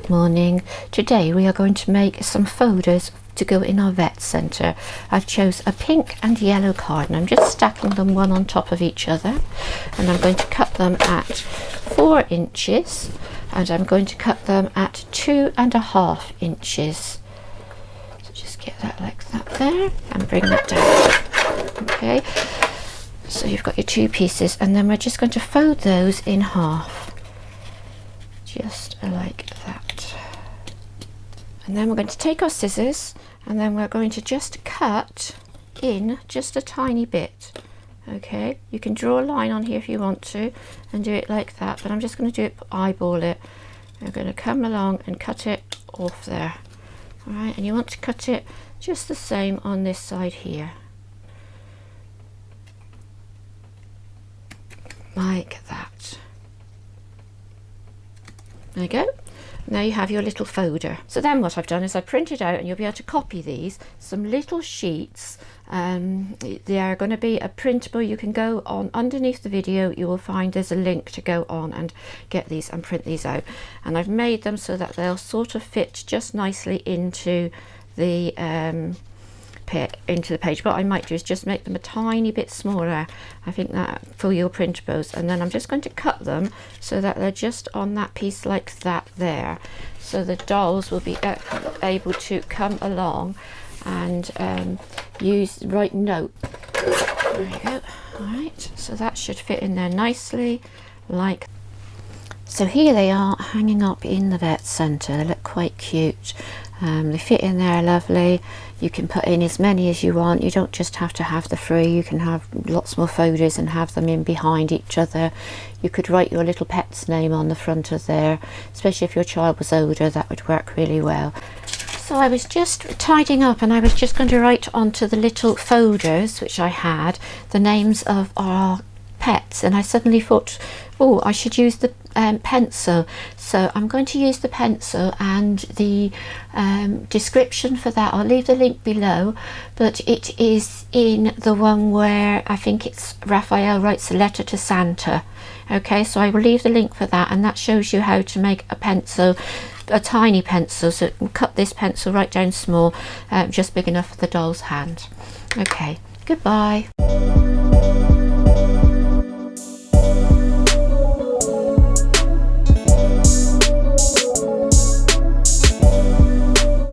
Good morning. Today we are going to make some folders to go in our vet centre. I've chose a pink and yellow card and I'm just stacking them one on top of each other, and I'm going to cut them at 4 inches and I'm going to cut them at 2.5 inches. So just get that like that there and bring that down. Okay, so you've got your 2 pieces and then we're just going to fold those in half. Just like that. And then we're going to take our scissors and then we're going to just cut in just a tiny bit. Okay, you can draw a line on here if you want to and do it like that, but I'm just going to do it, eyeball it. I'm going to come along and cut it off there. Alright, and you want to cut it just the same on this side here. Like that. There you go. Now you have your little folder. So then what I've done is I printed out, and you'll be able to copy these, some little sheets. They are going to be a printable. You can go on underneath the video, you will find there's a link to go on and get these and print these out. And I've made them so that they'll sort of fit just nicely into the page. What I might do is just make them a tiny bit smaller. I think that for your printables, and then I'm just going to cut them so that they're just on that piece like that there, so the dolls will be able to come along and write note. There you go. All right, so that should fit in there nicely like. So here they are hanging up in the vet centre. They look quite cute. They fit in there lovely. You can put in as many as you want. You don't just have to have the 3. You can have lots more folders and have them in behind each other. You could write your little pet's name on the front of there, especially if your child was older. That would work really well. So I was just tidying up and I was just going to write onto the little folders which I had the names of our pets, and I suddenly thought, oh, I should use the pencil. So I'm going to use the pencil, and the description for that, I'll leave the link below, but it is in the one where I think it's Raphael writes a letter to Santa. Okay, so I will leave the link for that, and that shows you how to make a pencil, a tiny pencil. So we'll cut this pencil right down small, just big enough for the doll's hand. Okay, goodbye.